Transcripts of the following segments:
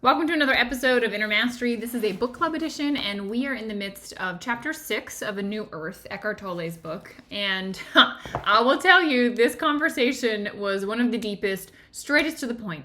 Welcome to another episode of Inner Mastery. This is a book club edition, and we are in the midst of chapter 6 of A New Earth, Eckhart Tolle's book. And I will tell you, this conversation was one of the deepest, straightest to the point.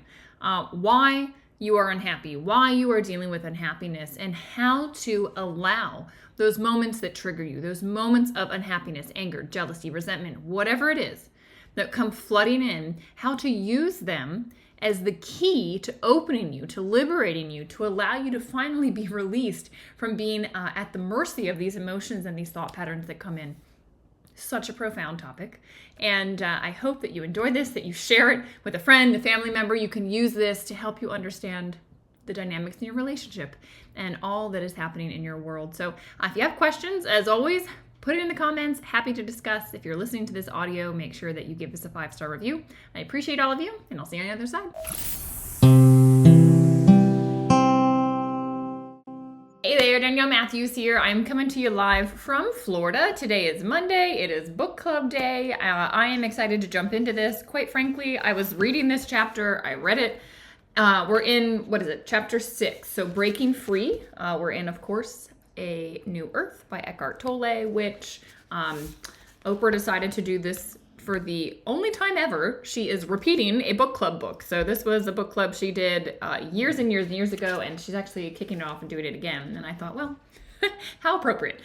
Why you are unhappy, why you are dealing with unhappiness, and how to allow those moments that trigger you, those moments of unhappiness, anger, jealousy, resentment, whatever it is that come flooding in, how to use them as the key to opening you, to liberating you, to allow you to finally be released from being at the mercy of these emotions and these thought patterns that come in. Such a profound topic. And I hope that you enjoy this, that you share it with a friend, a family member. You can use this to help you understand the dynamics in your relationship and all that is happening in your world. So if you have questions, as always, put it in the comments. Happy to discuss. If you're listening to this audio, make sure that you give us a 5-star review. I appreciate all of you, and I'll see you on the other side. Hey there, Danielle Matthews here. I'm coming to you live from Florida. Today is Monday. It is book club day. I am excited to jump into this. Quite frankly, I was reading this chapter. I read it. We're in, chapter 6. So Breaking Free. We're in, of course, A New Earth by Eckhart Tolle, which Oprah decided to do this for the only time ever. She is repeating a book club book. So this was a book club she did years and years and years ago, and she's actually kicking it off and doing it again. And I thought, well, how appropriate.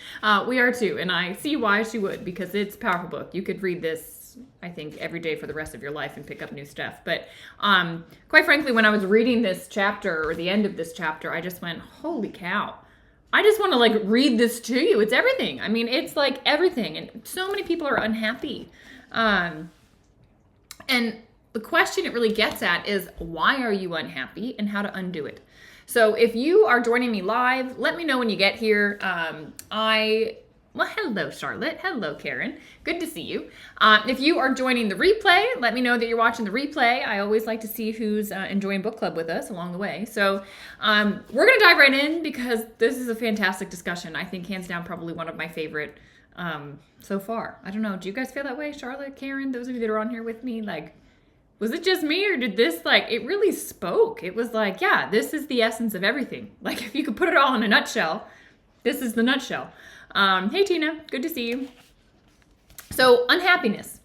We are too, and I see why she would, because it's a powerful book. You could read this, I think, every day for the rest of your life and pick up new stuff. But quite frankly, when I was reading this chapter, or the end of this chapter, I just went, holy cow. I just want to read this to you. It's everything. I mean, it's everything. And so many people are unhappy. And the question it really gets at is, why are you unhappy and how to undo it? So if you are joining me live, let me know when you get here. Well, hello, Charlotte. Hello, Karen. Good to see you. If you are joining the replay, let me know that you're watching the replay. I always like to see who's enjoying book club with us along the way. So we're going to dive right in because this is a fantastic discussion. I think hands down probably one of my favorite so far. I don't know. Do you guys feel that way, Charlotte, Karen, those of you that are on here with me? Was it just me, or did this, it really spoke? It was yeah, this is the essence of everything. If you could put it all in a nutshell, this is the nutshell. Hey, Tina, good to see you. So unhappiness.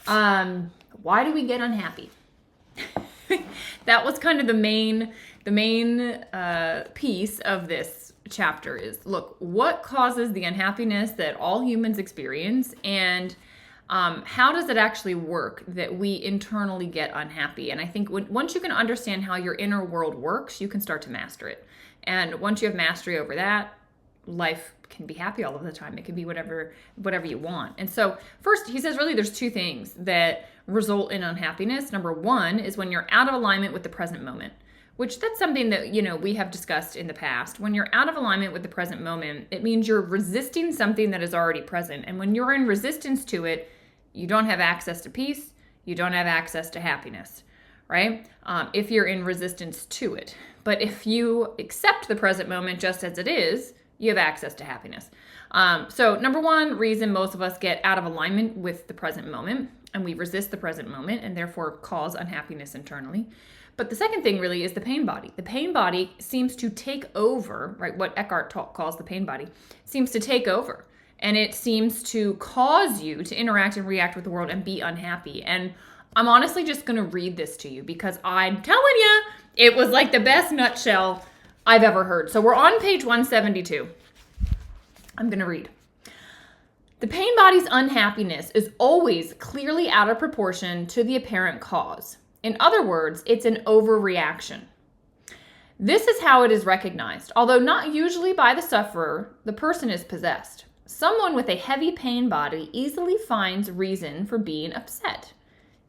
Why do we get unhappy? That was kind of the main piece of this chapter is, look, what causes the unhappiness that all humans experience, and how does it actually work that we internally get unhappy? And I think once you can understand how your inner world works, you can start to master it. And once you have mastery over that, life can be happy all of the time. It can be whatever you want. And so first, he says, really, there's two things that result in unhappiness. Number one is when you're out of alignment with the present moment, which that's something that, we have discussed in the past. When you're out of alignment with the present moment, it means you're resisting something that is already present. And when you're in resistance to it, you don't have access to peace. You don't have access to happiness, right? If you're in resistance to it. But if you accept the present moment just as it is, you have access to happiness. So number one reason most of us get out of alignment with the present moment, and we resist the present moment and therefore cause unhappiness internally. But the second thing really is the pain body. The pain body seems to take over, right? What Eckhart Tolle calls the pain body seems to take over. And it seems to cause you to interact and react with the world and be unhappy. And I'm honestly just going to read this to you because I'm telling you, it was the best nutshell I've ever heard. So we're on page 172. I'm going to read. The pain body's unhappiness is always clearly out of proportion to the apparent cause. In other words, it's an overreaction. This is how it is recognized. Although not usually by the sufferer, the person is possessed. Someone with a heavy pain body easily finds reason for being upset,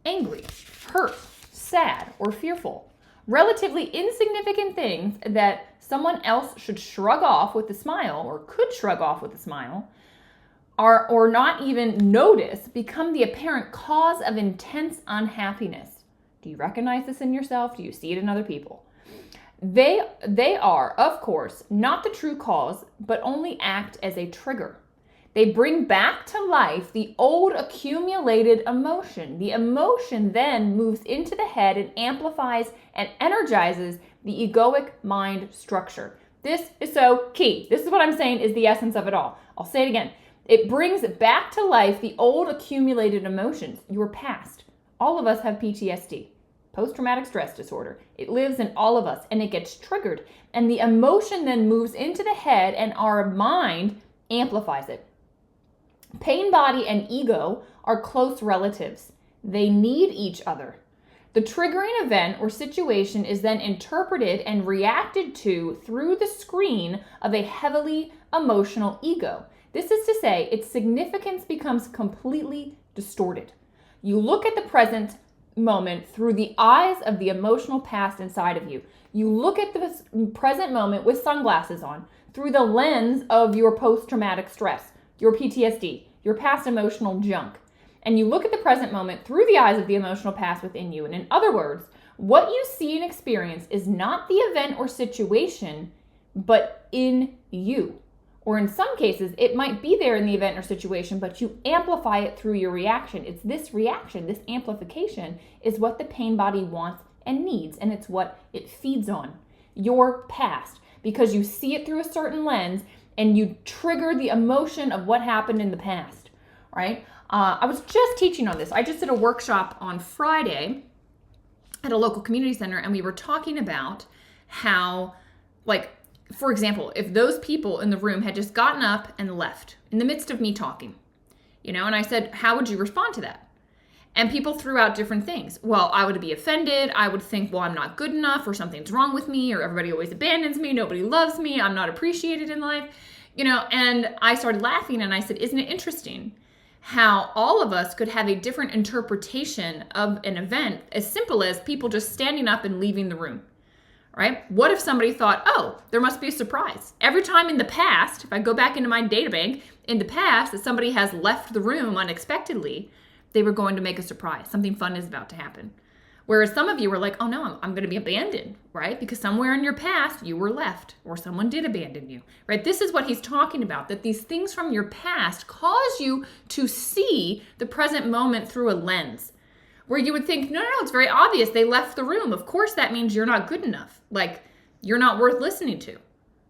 angry, hurt, sad, or fearful. Relatively insignificant things that someone else should shrug off with a smile, or could shrug off with a smile, or not even notice, become the apparent cause of intense unhappiness. Do you recognize this in yourself? Do you see it in other people? They are, of course, not the true cause, but only act as a trigger. They bring back to life the old accumulated emotion. The emotion then moves into the head and amplifies and energizes the egoic mind structure. This is so key. This is what I'm saying is the essence of it all. I'll say it again. It brings back to life the old accumulated emotions, your past. All of us have PTSD, post-traumatic stress disorder. It lives in all of us and it gets triggered. And the emotion then moves into the head and our mind amplifies it. Pain body and ego are close relatives. They need each other. The triggering event or situation is then interpreted and reacted to through the screen of a heavily emotional ego. This is to say, its significance becomes completely distorted. You look at the present moment through the eyes of the emotional past inside of you. You look at the present moment with sunglasses on through the lens of your post-traumatic stress, your PTSD, your past emotional junk. And you look at the present moment through the eyes of the emotional past within you. And in other words, what you see and experience is not the event or situation, but in you. Or in some cases, it might be there in the event or situation, but you amplify it through your reaction. It's this reaction, this amplification, is what the pain body wants and needs, and it's what it feeds on. Your past, because you see it through a certain lens, and you trigger the emotion of what happened in the past, right? I was just teaching on this. I just did a workshop on Friday at a local community center, and we were talking about how, for example, if those people in the room had just gotten up and left in the midst of me talking, and I said, how would you respond to that? And people threw out different things. Well, I would be offended. I would think, well, I'm not good enough, or something's wrong with me, or everybody always abandons me. Nobody loves me. I'm not appreciated in life, and I started laughing and I said, isn't it interesting how all of us could have a different interpretation of an event as simple as people just standing up and leaving the room, right? What if somebody thought, oh, there must be a surprise. Every time in the past, if I go back into my data bank, in the past that somebody has left the room unexpectedly, they were going to make a surprise. Something fun is about to happen. Whereas some of you were like, oh no, I'm going to be abandoned, right? Because somewhere in your past you were left or someone did abandon you, right? This is what he's talking about, that these things from your past cause you to see the present moment through a lens where you would think, no, it's very obvious. They left the room. Of course, that means you're not good enough. Like you're not worth listening to,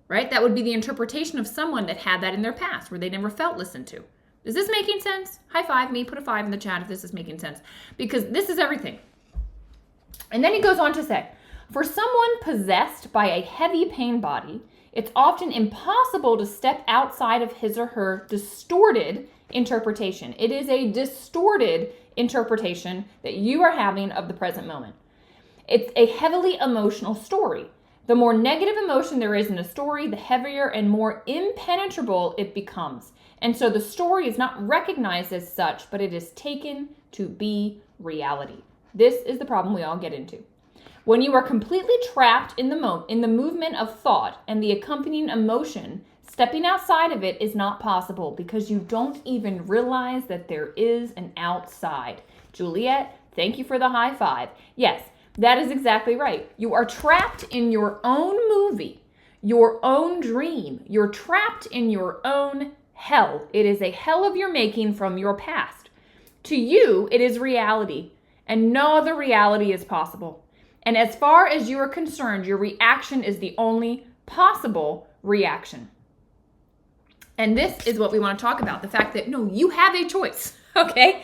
right? That would be the interpretation of someone that had that in their past where they never felt listened to. Is this making sense? High five me, put a 5 in the chat if this is making sense, because this is everything. And then he goes on to say, for someone possessed by a heavy pain body, it's often impossible to step outside of his or her distorted interpretation. It is a distorted interpretation that you are having of the present moment. It's a heavily emotional story. The more negative emotion there is in a story, the heavier and more impenetrable it becomes. And so the story is not recognized as such, but it is taken to be reality. This is the problem we all get into. When you are completely trapped in the movement of thought and the accompanying emotion, stepping outside of it is not possible because you don't even realize that there is an outside. Juliet, thank you for the high five. Yes, that is exactly right. You are trapped in your own movie, your own dream. You're trapped in your own hell. It is a hell of your making from your past. To you, it is reality. And no other reality is possible. And as far as you are concerned, your reaction is the only possible reaction. And this is what we want to talk about. The fact that, no, you have a choice, okay?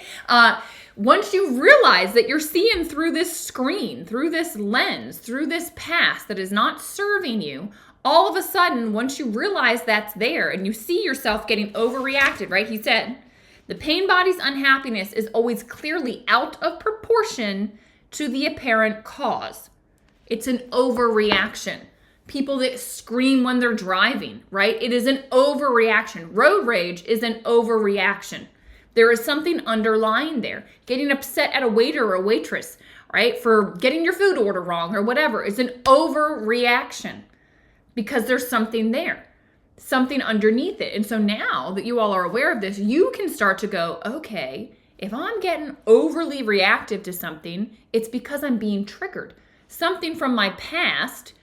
Once you realize that you're seeing through this screen, through this lens, through this past that is not serving you, all of a sudden, once you realize that's there and you see yourself getting overreacted, right? He said, the pain body's unhappiness is always clearly out of proportion to the apparent cause. It's an overreaction. People that scream when they're driving, right? It is an overreaction. Road rage is an overreaction. There is something underlying there. Getting upset at a waiter or a waitress, right? For getting your food order wrong or whatever is an overreaction because there's something there. Something underneath it. And so now that you all are aware of this, you can start to go, okay, if I'm getting overly reactive to something, it's because I'm being triggered. Something from my past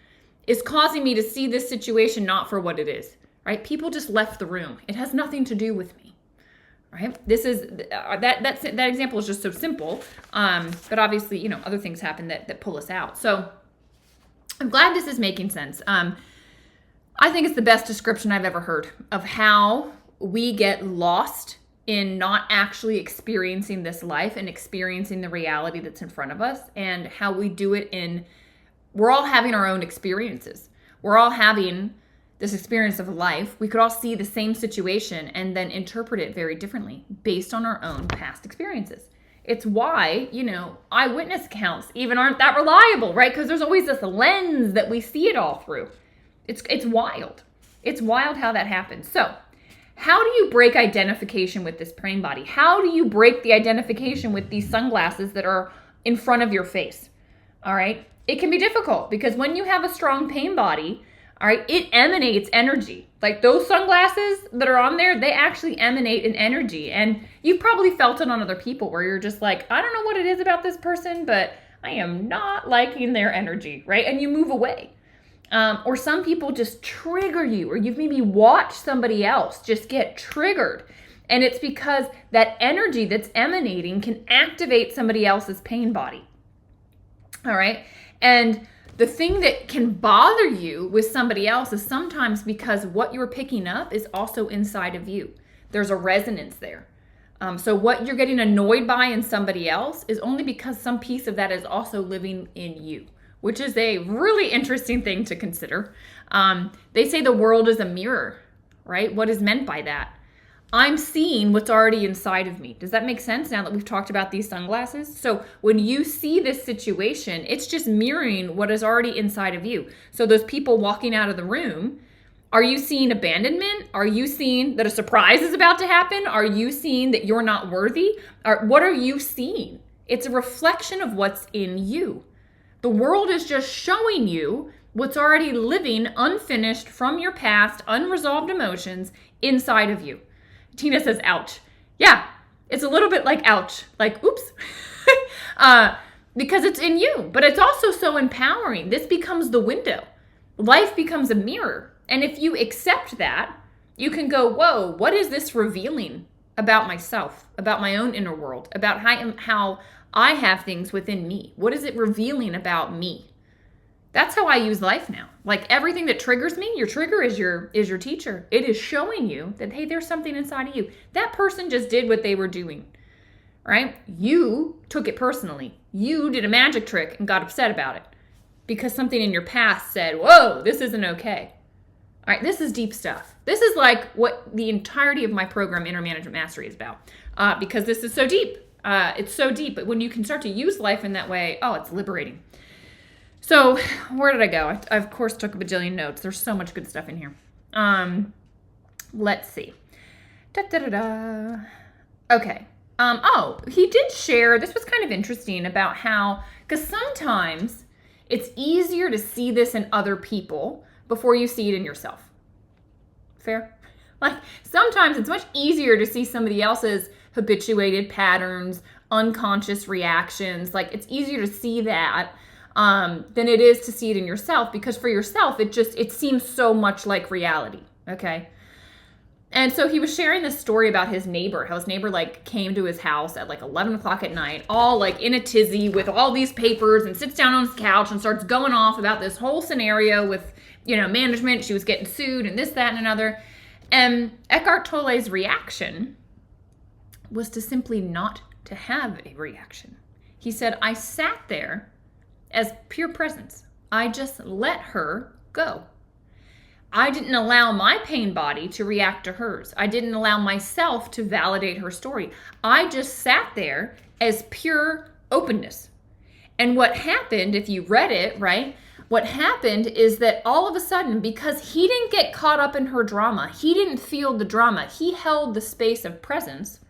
is causing me to see this situation not for what it is, right? People just left the room. It has nothing to do with me, right? This is, that example is just so simple. But obviously, other things happen that pull us out. So I'm glad this is making sense. I think it's the best description I've ever heard of how we get lost in not actually experiencing this life and experiencing the reality that's in front of us, and how we do it we're all having our own experiences. We're all having this experience of life. We could all see the same situation and then interpret it very differently based on our own past experiences. It's why, eyewitness accounts even aren't that reliable, right? Because there's always this lens that we see it all through. It's wild. It's wild how that happens. So, how do you break identification with this pain body? How do you break the identification with these sunglasses that are in front of your face? All right? It can be difficult because when you have a strong pain body, all right, it emanates energy. Like those sunglasses that are on there, they actually emanate an energy. And you've probably felt it on other people where you're just like, I don't know what it is about this person, but I am not liking their energy, right? And you move away. Or some people just trigger you, or you've maybe watched somebody else just get triggered. And it's because that energy that's emanating can activate somebody else's pain body. All right. And the thing that can bother you with somebody else is sometimes because what you're picking up is also inside of you. There's a resonance there. So what you're getting annoyed by in somebody else is only because some piece of that is also living in you, which is a really interesting thing to consider. They say the world is a mirror, right? What is meant by that? I'm seeing what's already inside of me. Does that make sense now that we've talked about these sunglasses? So when you see this situation, it's just mirroring what is already inside of you. So those people walking out of the room, are you seeing abandonment? Are you seeing that a surprise is about to happen? Are you seeing that you're not worthy? Or what are you seeing? It's a reflection of what's in you. The world is just showing you what's already living unfinished from your past, unresolved emotions inside of you. Tina says, ouch. Yeah, it's a little bit like ouch, like oops, because it's in you, but it's also so empowering. This becomes the window. Life becomes a mirror. And if you accept that, you can go, whoa, what is this revealing about myself, about my own inner world, about how I have things within me? What is it revealing about me? That's how I use life now. Like everything that triggers me, your trigger is your teacher. It is showing you that, hey, there's something inside of you. That person just did what they were doing, right? You took it personally. You did a magic trick and got upset about it because something in your past said, whoa, this isn't okay. All right, this is deep stuff. This is like what the entirety of my program, Inner Management Mastery, is about because this is so deep. It's so deep. But when you can start to use life in that way, oh, it's liberating. So where did I go? I of course took a bajillion notes. There's so much good stuff in here. Let's see. Okay. He did share, this was kind of interesting about how, because sometimes it's easier to see this in other people before you see it in yourself. Fair? Like sometimes it's much easier to see somebody else's habituated patterns, unconscious reactions. Like it's easier to see that than it is to see it in yourself, because for yourself, it seems so much like reality. Okay. And so he was sharing this story about his neighbor, how his neighbor like came to his house at like 11 o'clock at night, all like in a tizzy with all these papers, and sits down on his couch and starts going off about this whole scenario with, management. She was getting sued and this, that, and another. And Eckhart Tolle's reaction was to simply not to have a reaction. He said, I sat there as pure presence. I just let her go. I didn't allow my pain body to react to hers. I didn't allow myself to validate her story. I just sat there as pure openness. And what happened, if you read it, right? What happened is that all of a sudden, because he didn't get caught up in her drama, he didn't feel the drama, he held the space of presence,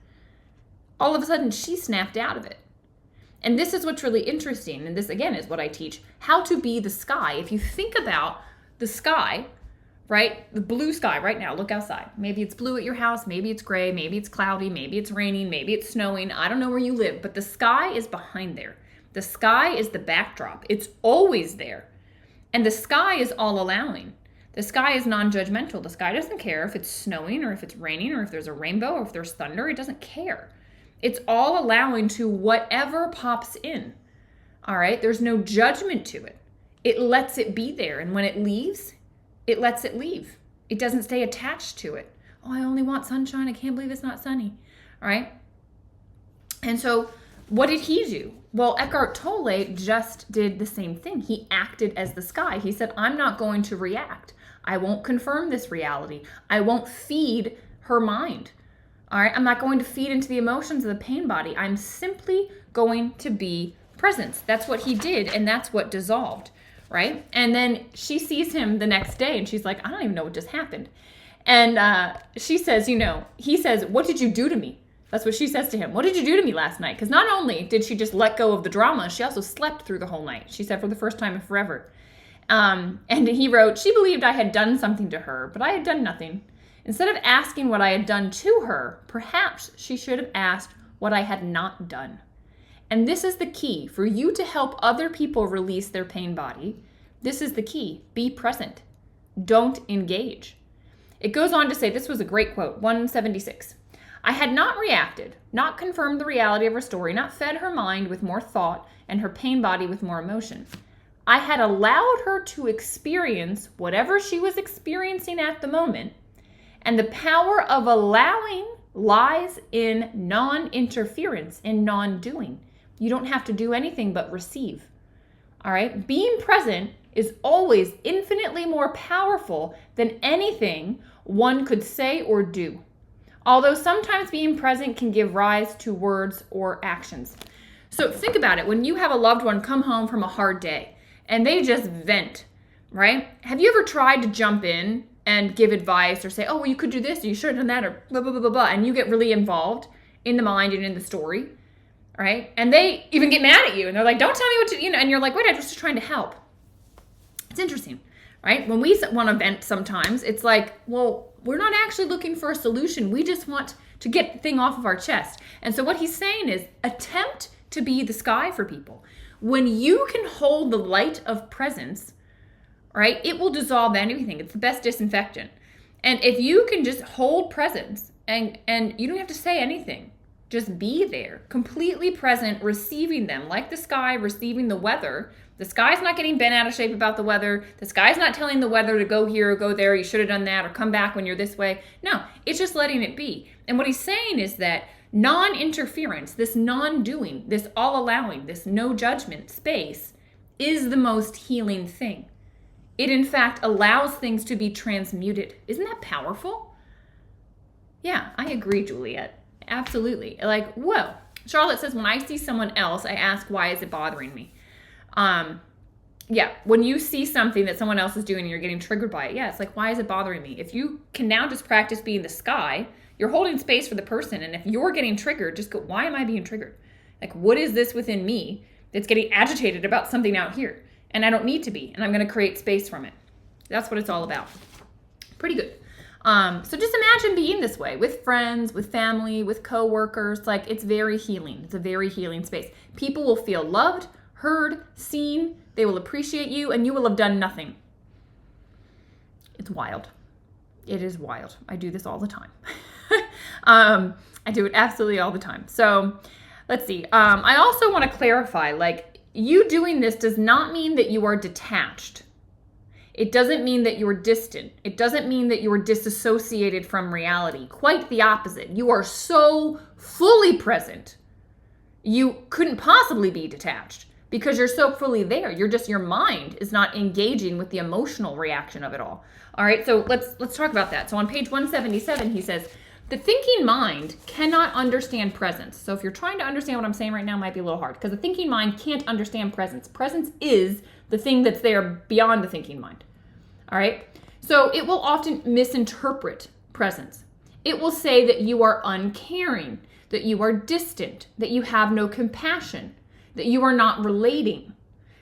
all of a sudden she snapped out of it. And this is what's really interesting, and this again is what I teach, how to be the sky. If you think about the sky, right, the blue sky right now, look outside. Maybe it's blue at your house, maybe it's gray, maybe it's cloudy, maybe it's raining, maybe it's snowing. I don't know where you live, but the sky is behind there. The sky is the backdrop. It's always there. And the sky is all allowing. The sky is non-judgmental. The sky doesn't care if it's snowing or if it's raining or if there's a rainbow or if there's thunder. It doesn't care. It's all allowing to whatever pops in. All right? There's no judgment to it. it lets it be there. And when it leaves, it lets it leave. It doesn't stay attached to it. Oh, I only want sunshine. I can't believe it's not sunny. All right. And so what did he do? Well, Eckhart Tolle just did the same thing. He acted as the sky. He said, I'm not going to react. I won't confirm this reality. I won't feed her mind. All right. I'm not going to feed into the emotions of the pain body. I'm simply going to be present. That's what he did. And that's what dissolved. Right. And then she sees him the next day and she's like, I don't even know what just happened. And she says, he says, what did you do to me? That's what she says to him. What did you do to me last night? Because not only did she just let go of the drama, she also slept through the whole night. She said, for the first time in forever. And he wrote, she believed I had done something to her, but I had done nothing. Instead of asking what I had done to her, perhaps she should have asked what I had not done. And this is the key for you to help other people release their pain body. This is the key. Be present. Don't engage. It goes on to say, this was a great quote, 176. I had not reacted, not confirmed the reality of her story, not fed her mind with more thought and her pain body with more emotion. I had allowed her to experience whatever she was experiencing at the moment, and the power of allowing lies in non-interference, in non-doing. You don't have to do anything but receive. All right? Being present is always infinitely more powerful than anything one could say or do. Although sometimes being present can give rise to words or actions. So think about it. When you have a loved one come home from a hard day and they just vent, right? Have you ever tried to jump in and give advice or say, oh, well, you could do this, or you should have done that, or blah, blah, blah, blah, blah, and you get really involved in the mind and in the story, right? And they even get mad at you and they're like, don't tell me what to, and you're like, wait, I'm just trying to help. It's interesting, right? When we want to vent sometimes, it's like, well, we're not actually looking for a solution. We just want to get the thing off of our chest. And so what he's saying is attempt to be the sky for people. When you can hold the light of presence, right, it will dissolve anything. It's the best disinfectant. And if you can just hold presence and you don't have to say anything, just be there, completely present, receiving them, like the sky receiving the weather. The sky's not getting bent out of shape about the weather. The sky's not telling the weather to go here or go there. You should have done that or come back when you're this way. No, it's just letting it be. And what he's saying is that non-interference, this non-doing, this all-allowing, this no judgment space is the most healing thing. It, in fact, allows things to be transmuted. Isn't that powerful? Yeah, I agree, Juliet. Absolutely. Like, whoa. Charlotte says, when I see someone else, I ask, why is it bothering me? Yeah, when you see something that someone else is doing and you're getting triggered by it, yeah, it's like, why is it bothering me? If you can now just practice being the sky, you're holding space for the person. And if you're getting triggered, just go, why am I being triggered? Like, what is this within me that's getting agitated about something out here? And I don't need to be, and I'm going to create space from it. That's what it's all about. Pretty good. So just imagine being this way with friends, with family, with coworkers. Like, it's very healing. It's a very healing space. People will feel loved, heard, seen. They will appreciate you, and you will have done nothing. It's wild. It is wild. I do this all the time. I do it absolutely all the time. So let's see. I also want to clarify, like, you doing this does not mean that you are detached. It doesn't mean that you're distant. It doesn't mean that you are disassociated from reality. Quite the opposite. You are so fully present, you couldn't possibly be detached because you're so fully there. Your mind is not engaging with the emotional reaction of it all. All right, so let's talk about that. So on page 177, he says, the thinking mind cannot understand presence. So if you're trying to understand what I'm saying right now, it might be a little hard because the thinking mind can't understand presence. Presence is the thing that's there beyond the thinking mind. All right. So it will often misinterpret presence. It will say that you are uncaring, that you are distant, that you have no compassion, that you are not relating.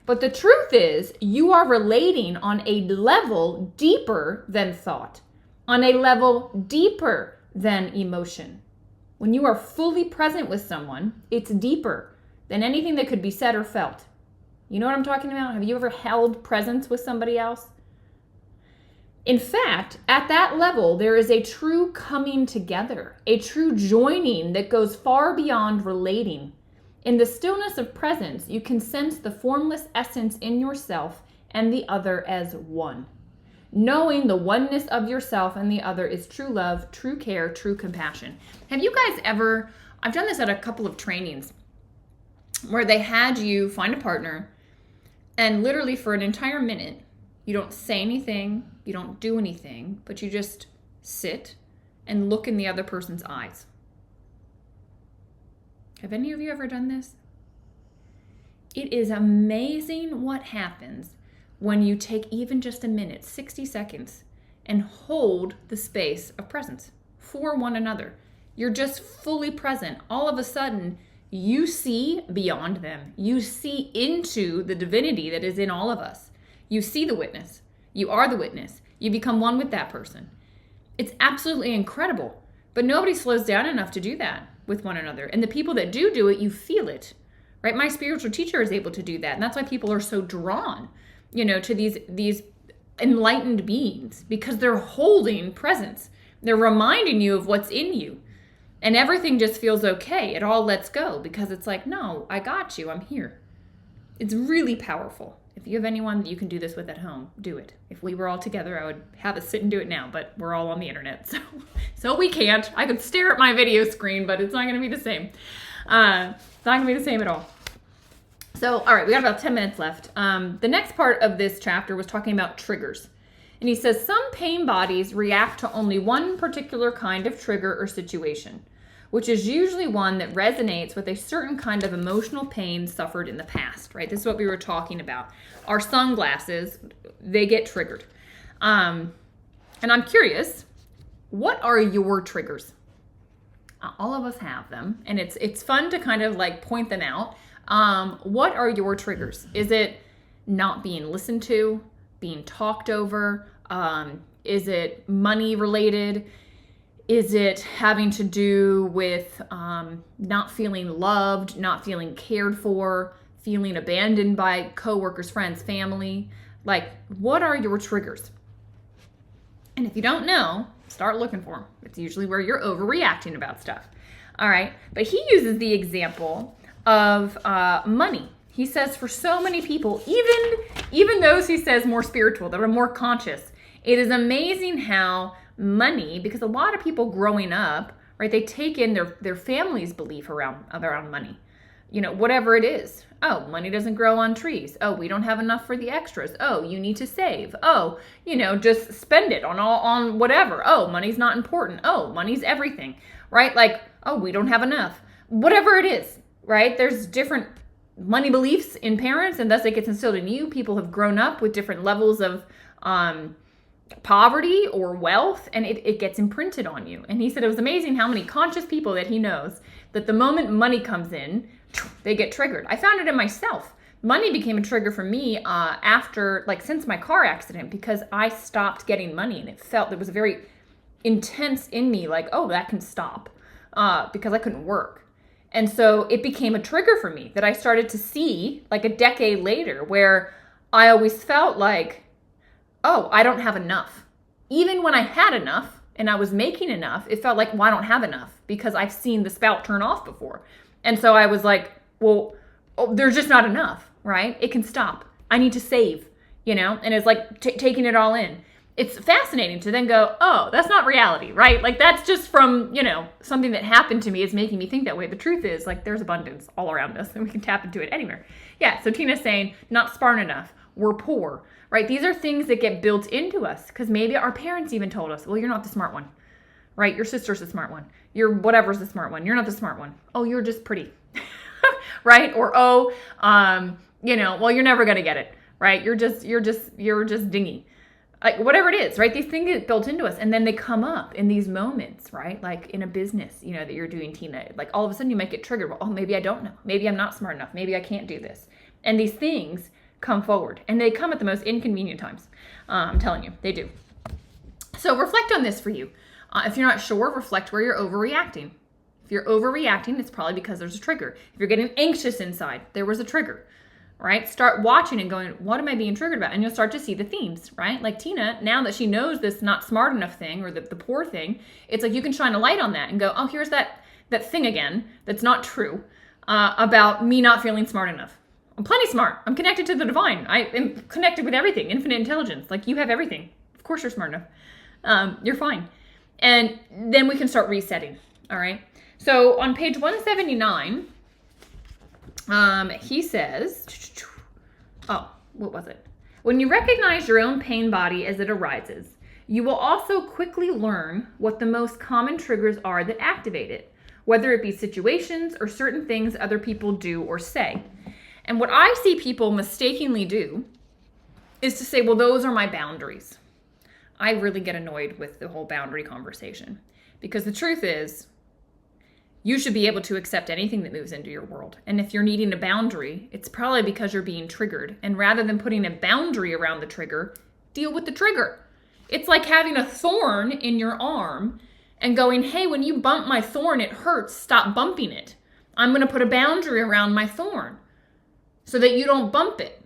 But the truth is you are relating on a level deeper than thought, on a level deeper than emotion. When you are fully present with someone, it's deeper than anything that could be said or felt. You know what I'm talking about? Have you ever held presence with somebody else? In fact, at that level, there is a true coming together, a true joining that goes far beyond relating. In the stillness of presence, you can sense the formless essence in yourself and the other as one. Knowing the oneness of yourself and the other is true love, true care, true compassion. Have you guys ever, I've done this at a couple of trainings, where they had you find a partner and literally for an entire minute, you don't say anything, you don't do anything, but you just sit and look in the other person's eyes. Have any of you ever done this? It is amazing what happens when you take even just a minute, 60 seconds, and hold the space of presence for one another. You're just fully present. All of a sudden, you see beyond them. You see into the divinity that is in all of us. You see the witness. You are the witness. You become one with that person. It's absolutely incredible. But nobody slows down enough to do that with one another. And the people that do it, you feel it, right? My spiritual teacher is able to do that. And that's why people are so drawn, to these enlightened beings, because they're holding presence. They're reminding you of what's in you. And everything just feels okay. It all lets go because it's like, no, I got you. I'm here. It's really powerful. If you have anyone that you can do this with at home, do it. If we were all together, I would have us sit and do it now, but we're all on the internet, so we can't. I could stare at my video screen, but it's not going to be the same. It's not going to be the same at all. So, all right, we got about 10 minutes left. The next part of this chapter was talking about triggers. And he says, some pain bodies react to only one particular kind of trigger or situation, which is usually one that resonates with a certain kind of emotional pain suffered in the past, right? This is what we were talking about. Our sunglasses, they get triggered. And I'm curious, what are your triggers? All of us have them, and it's fun to kind of like point them out. What are your triggers? Is it not being listened to? Being talked over? Is it money related? Is it having to do with not feeling loved, not feeling cared for, feeling abandoned by coworkers, friends, family? Like, what are your triggers? And if you don't know, start looking for them. It's usually where you're overreacting about stuff. All right. But he uses the example of money. He says for so many people, even those he says more spiritual, that are more conscious, it is amazing how money, because a lot of people growing up, right, they take in their family's belief around money, whatever it is. Oh, money doesn't grow on trees. Oh, we don't have enough for the extras. Oh, you need to save. Oh, just spend it on whatever. Oh, money's not important. Oh, money's everything, right? Like, oh, we don't have enough. Whatever it is, right? There's different money beliefs in parents, and thus it gets instilled in you. People have grown up with different levels of poverty or wealth, and it gets imprinted on you. And he said it was amazing how many conscious people that he knows that the moment money comes in, they get triggered. I found it in myself. Money became a trigger for me after, since my car accident, because I stopped getting money, and it was very intense in me, oh, that can stop, because I couldn't work. And so it became a trigger for me that I started to see a decade later, where I always felt like, oh, I don't have enough. Even when I had enough and I was making enough, it felt like, well, I don't have enough because I've seen the spout turn off before. And so I was like, well, there's just not enough, right? It can stop. I need to save, and it's like taking it all in. It's fascinating to then go, oh, that's not reality, right? That's just from, something that happened to me is making me think that way. The truth is, there's abundance all around us and we can tap into it anywhere. Yeah, so Tina's saying, not smart enough. We're poor, right? These are things that get built into us because maybe our parents even told us, well, you're not the smart one, right? Your sister's the smart one. Your whatever's the smart one. You're not the smart one. Oh, you're just pretty, right? Or, well, you're never going to get it, right? You're just dingy. Whatever it is, right? These things get built into us, and then they come up in these moments, right? In a business, that you're doing, Tina, all of a sudden you might get triggered. Well, oh, maybe I don't know. Maybe I'm not smart enough. Maybe I can't do this. And these things come forward, and they come at the most inconvenient times. I'm telling you, they do. So reflect on this for you. If you're not sure, reflect where you're overreacting. If you're overreacting, it's probably because there's a trigger. If you're getting anxious inside, there was a trigger. Right? Start watching and going, what am I being triggered about? And you'll start to see the themes, right? Like Tina, now that she knows this not smart enough thing or the poor thing, it's like you can shine a light on that and go, oh, here's that thing again that's not true about me not feeling smart enough. I'm plenty smart. I'm connected to the divine. I am connected with everything, infinite intelligence. Like, you have everything. Of course you're smart enough. You're fine. And then we can start resetting. All right. So on page 179, he says, what was it? When you recognize your own pain body as it arises, you will also quickly learn what the most common triggers are that activate it, whether it be situations or certain things other people do or say. And what I see people mistakenly do is to say, well, those are my boundaries. I really get annoyed with the whole boundary conversation, because the truth is, you should be able to accept anything that moves into your world. And if you're needing a boundary, it's probably because you're being triggered. And rather than putting a boundary around the trigger, deal with the trigger. It's like having a thorn in your arm and going, hey, when you bump my thorn, it hurts. Stop bumping it. I'm going to put a boundary around my thorn so that you don't bump it.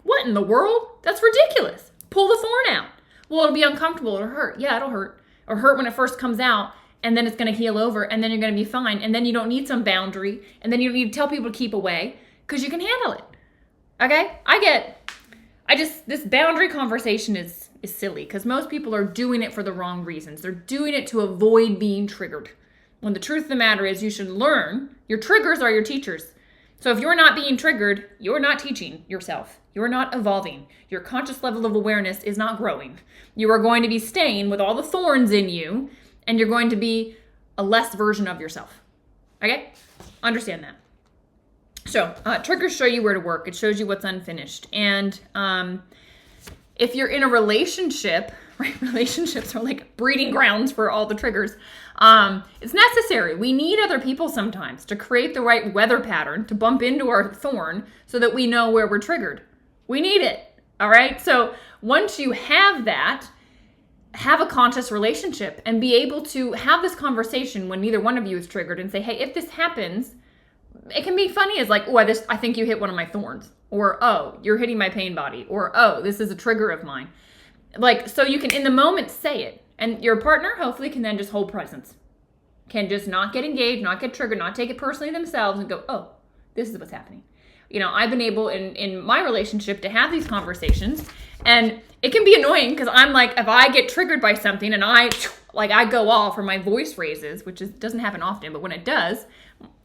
What in the world? That's ridiculous. Pull the thorn out. Well, it'll be uncomfortable. It'll hurt. Yeah, it'll hurt. Or hurt when it first comes out, and then it's going to heal over, and then you're going to be fine. And then you don't need some boundary, and then you don't need to tell people to keep away because you can handle it. Okay? This boundary conversation is silly because most people are doing it for the wrong reasons. They're doing it to avoid being triggered. When the truth of the matter is, you should learn. Your triggers are your teachers. So if you're not being triggered, you're not teaching yourself. You're not evolving. Your conscious level of awareness is not growing. You are going to be staying with all the thorns in you, and you're going to be a less version of yourself. Okay? Understand that. So triggers show you where to work. It shows you what's unfinished. And if you're in a relationship, right? Relationships are like breeding grounds for all the triggers. It's necessary. We need other people sometimes to create the right weather pattern to bump into our thorn so that we know where we're triggered. We need it. All right. So once you have that, have a conscious relationship and be able to have this conversation when neither one of you is triggered and say, hey, if this happens, it can be funny as like, oh, I think you hit one of my thorns, or, oh, you're hitting my pain body, or, oh, this is a trigger of mine. Like, so you can in the moment say it, and your partner hopefully can then just hold presence, can just not get engaged, not get triggered, not take it personally themselves and go, oh, this is what's happening. You know, I've been able in my relationship to have these conversations, and it can be annoying because I'm like, if I get triggered by something and I go off or my voice raises, which doesn't happen often, but when it does,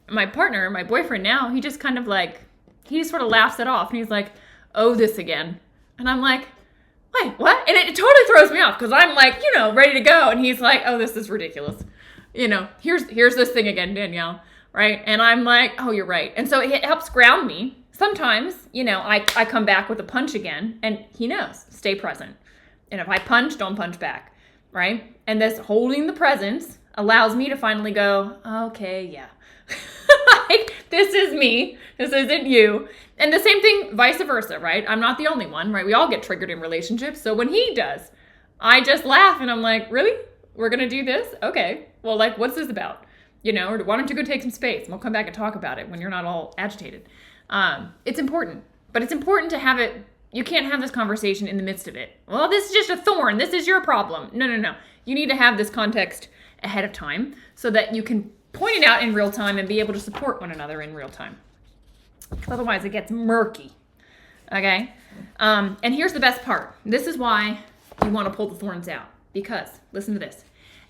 my partner, my boyfriend now, he just kind of like, he just sort of laughs it off and he's like, oh, this again. And I'm like, wait, what? And it totally throws me off because I'm like, ready to go. And he's like, oh, this is ridiculous. Here's this thing again, Danielle. Right. And I'm like, oh, you're right. And so it helps ground me. Sometimes, I come back with a punch again and he knows, stay present. And if I punch, don't punch back. Right. And this holding the presence allows me to finally go, okay, yeah. Like, this is me. This isn't you. And the same thing, vice versa, right? I'm not the only one, right? We all get triggered in relationships. So when he does, I just laugh and I'm like, really? We're going to do this? Okay. Well, like, what's this about? Or why don't you go take some space and we'll come back and talk about it when you're not all agitated. It's important, but it's important to have it. You can't have this conversation in the midst of it. Well, this is just a thorn. This is your problem. No. You need to have this context ahead of time so that you can point it out in real time and be able to support one another in real time. Otherwise, it gets murky. Okay? And here's the best part. This is why you want to pull the thorns out. Because, listen to this.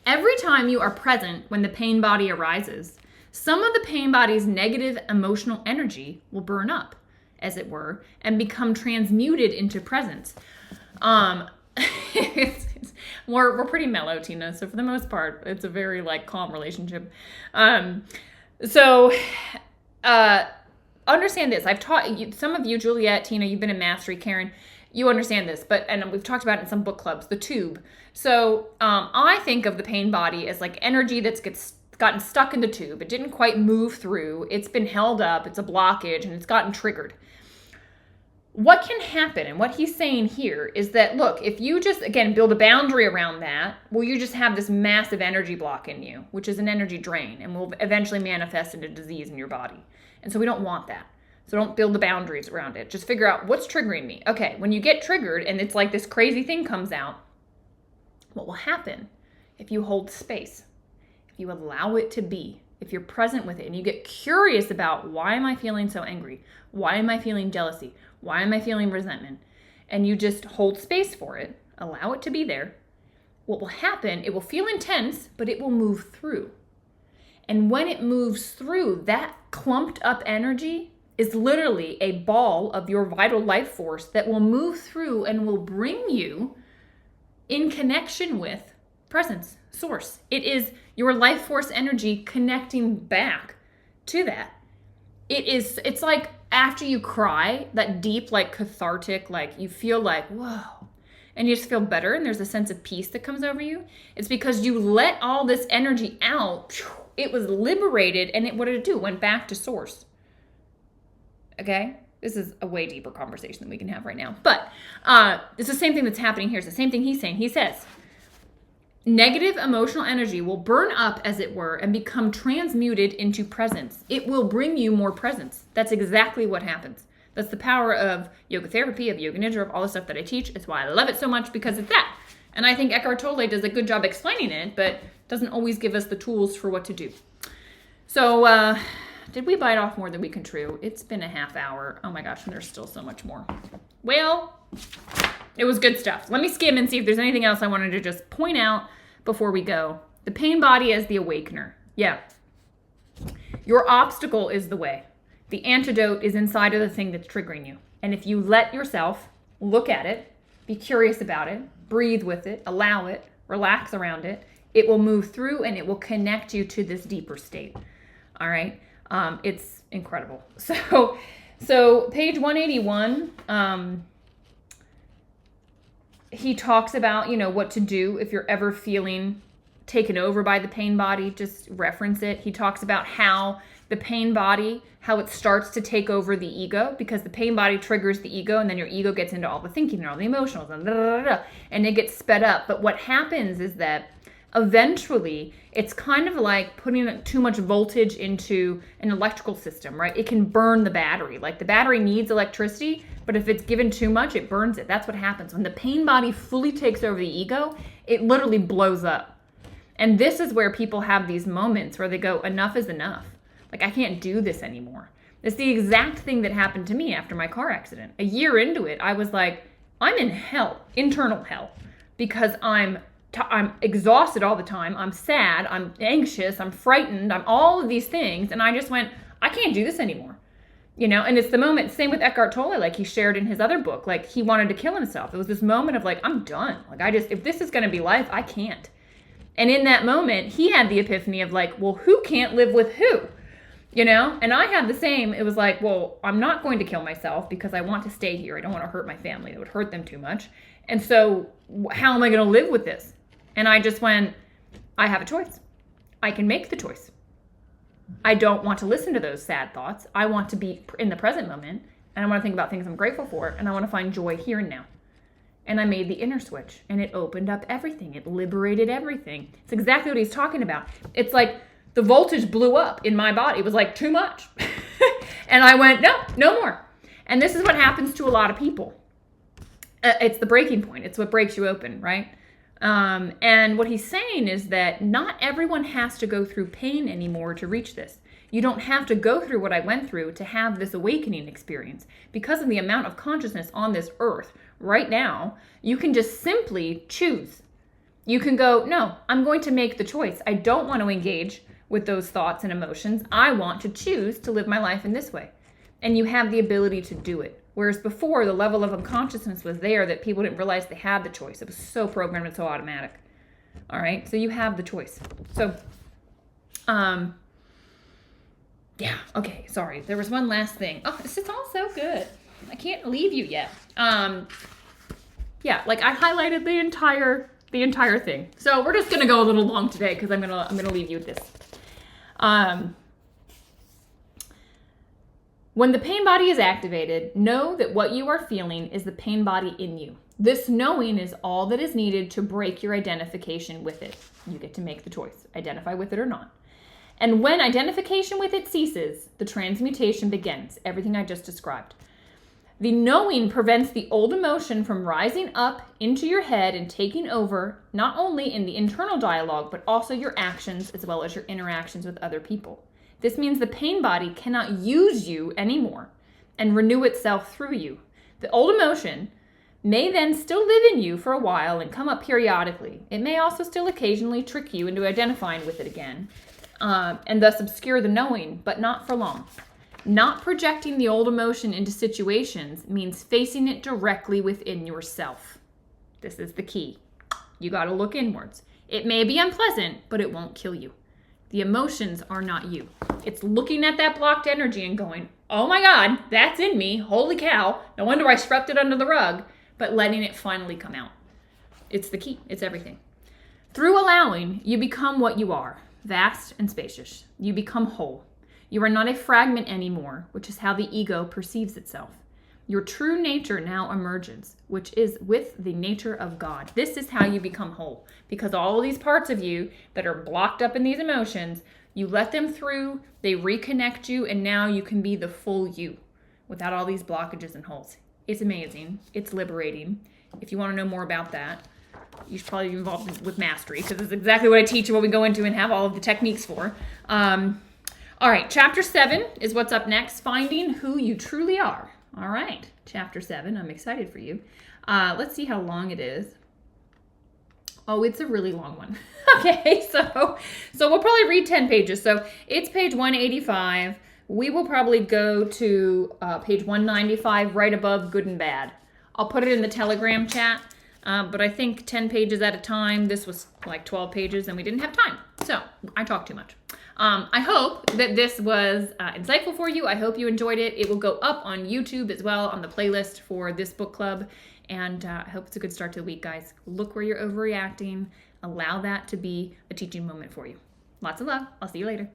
Every time you are present when the pain body arises, some of the pain body's negative emotional energy will burn up, as it were, and become transmuted into presence. We're pretty mellow, Tina, so for the most part, it's a very calm relationship. Understand this. I've taught you, some of you, Juliet, Tina, you've been in mastery, Karen, you understand this, and we've talked about it in some book clubs, the tube. So I think of the pain body as like energy that's gotten stuck in the tube. It didn't quite move through. It's been held up. It's a blockage, and it's gotten triggered. What can happen, and what he's saying here, is that, look, if you just, again, build a boundary around that, well, you just have this massive energy block in you, which is an energy drain, and will eventually manifest into disease in your body. And so we don't want that. So don't build the boundaries around it. Just figure out what's triggering me. Okay, when you get triggered and it's like this crazy thing comes out, what will happen if you hold space, if you allow it to be, if you're present with it and you get curious about, why am I feeling so angry? Why am I feeling jealousy? Why am I feeling resentment? And you just hold space for it, allow it to be there. What will happen, it will feel intense, but it will move through. And when it moves through, that clumped up energy is literally a ball of your vital life force that will move through and will bring you in connection with presence, source. It is your life force energy connecting back to that. It's like after you cry, that deep, like cathartic, like you feel like, whoa, and you just feel better and there's a sense of peace that comes over you. It's because you let all this energy out. It was liberated, and what did it do? It went back to source. Okay? This is a way deeper conversation than we can have right now. But it's the same thing that's happening here. It's the same thing he's saying. He says, negative emotional energy will burn up, as it were, and become transmuted into presence. It will bring you more presence. That's exactly what happens. That's the power of yoga therapy, of yoga nidra, of all the stuff that I teach. It's why I love it so much, because it's that. And I think Eckhart Tolle does a good job explaining it, but doesn't always give us the tools for what to do. So, did we bite off more than we can chew? It's been a half hour. Oh my gosh, and there's still so much more. Well, it was good stuff. Let me skim and see if there's anything else I wanted to just point out before we go. The pain body as the awakener. Yeah. Your obstacle is the way. The antidote is inside of the thing that's triggering you. And if you let yourself look at it, be curious about it, breathe with it, allow it, relax around it, it will move through and it will connect you to this deeper state. All right. It's incredible. So page 181, he talks about, what to do if you're ever feeling taken over by the pain body. Just reference it. He talks about how the pain body, how it starts to take over the ego, because the pain body triggers the ego, and then your ego gets into all the thinking and all the emotions and it gets sped up. But what happens is that eventually it's kind of like putting too much voltage into an electrical system, right? It can burn the battery. Like the battery needs electricity, but if it's given too much, it burns it. That's what happens. When the pain body fully takes over the ego, it literally blows up. And this is where people have these moments where they go, enough is enough. Like, I can't do this anymore. It's the exact thing that happened to me after my car accident. A year into it, I was like, I'm in hell, internal hell, because I'm exhausted all the time. I'm sad. I'm anxious. I'm frightened. I'm all of these things. And I just went, I can't do this anymore. And it's the moment, same with Eckhart Tolle, like he shared in his other book, like he wanted to kill himself. It was this moment of like, I'm done. Like if this is going to be life, I can't. And in that moment, he had the epiphany of like, well, who can't live with who? And I had the same. It was like, well, I'm not going to kill myself because I want to stay here. I don't want to hurt my family. It would hurt them too much. And so how am I going to live with this? And I just went, I have a choice. I can make the choice. I don't want to listen to those sad thoughts. I want to be in the present moment, and I want to think about things I'm grateful for, and I want to find joy here and now. And I made the inner switch, and it opened up everything. It liberated everything. It's exactly what he's talking about. It's like the voltage blew up in my body. It was like too much. And I went, no more. And this is what happens to a lot of people. It's the breaking point. It's what breaks you open, right? And what he's saying is that not everyone has to go through pain anymore to reach this. You don't have to go through what I went through to have this awakening experience. Because of the amount of consciousness on this earth right now, you can just simply choose. You can go, no, I'm going to make the choice. I don't want to engage with those thoughts and emotions. I want to choose to live my life in this way. And you have the ability to do it. Whereas before, the level of unconsciousness was there that people didn't realize they had the choice. It was so programmed and so automatic. All right, so you have the choice. So, yeah, okay, sorry. There was one last thing. Oh, this is all so good. I can't leave you yet. Yeah, like I highlighted the entire thing. So we're just gonna go a little long today because I'm gonna leave you with this. When the pain body is activated, know that what you are feeling is the pain body in you. This knowing is all that is needed to break your identification with it. You get to make the choice, identify with it or not. And when identification with it ceases, the transmutation begins, everything I just described. The knowing prevents the old emotion from rising up into your head and taking over, not only in the internal dialogue, but also your actions as well as your interactions with other people. This means the pain body cannot use you anymore and renew itself through you. The old emotion may then still live in you for a while and come up periodically. It may also still occasionally trick you into identifying with it again, and thus obscure the knowing, but not for long. Not projecting the old emotion into situations means facing it directly within yourself. This is the key. You got to look inwards. It may be unpleasant, but it won't kill you. The emotions are not you. It's looking at that blocked energy and going, oh my God, that's in me. Holy cow. No wonder I swept it under the rug. But letting it finally come out. It's the key. It's everything. Through allowing, you become what you are, vast and spacious. You become whole. You are not a fragment anymore, which is how the ego perceives itself. Your true nature now emerges, which is with the nature of God. This is how you become whole, because all of these parts of you that are blocked up in these emotions, you let them through, they reconnect you, and now you can be the full you without all these blockages and holes. It's amazing. It's liberating. If you want to know more about that, you should probably be involved with mastery, because it's exactly what I teach and what we go into and have all of the techniques for. All right, chapter 7 is what's up next, finding who you truly are. All right, chapter 7, I'm excited for you. Let's see how long it is. Oh, it's a really long one. Okay, so we'll probably read 10 pages. So it's page 185. We will probably go to page 195, right above good and bad. I'll put it in the Telegram chat, but I think 10 pages at a time. This was like 12 pages and we didn't have time. So I talk too much. I hope that this was insightful for you. I hope you enjoyed it. It will go up on YouTube as well on the playlist for this book club. And I hope it's a good start to the week, guys. Look where you're overreacting. Allow that to be a teaching moment for you. Lots of love. I'll see you later.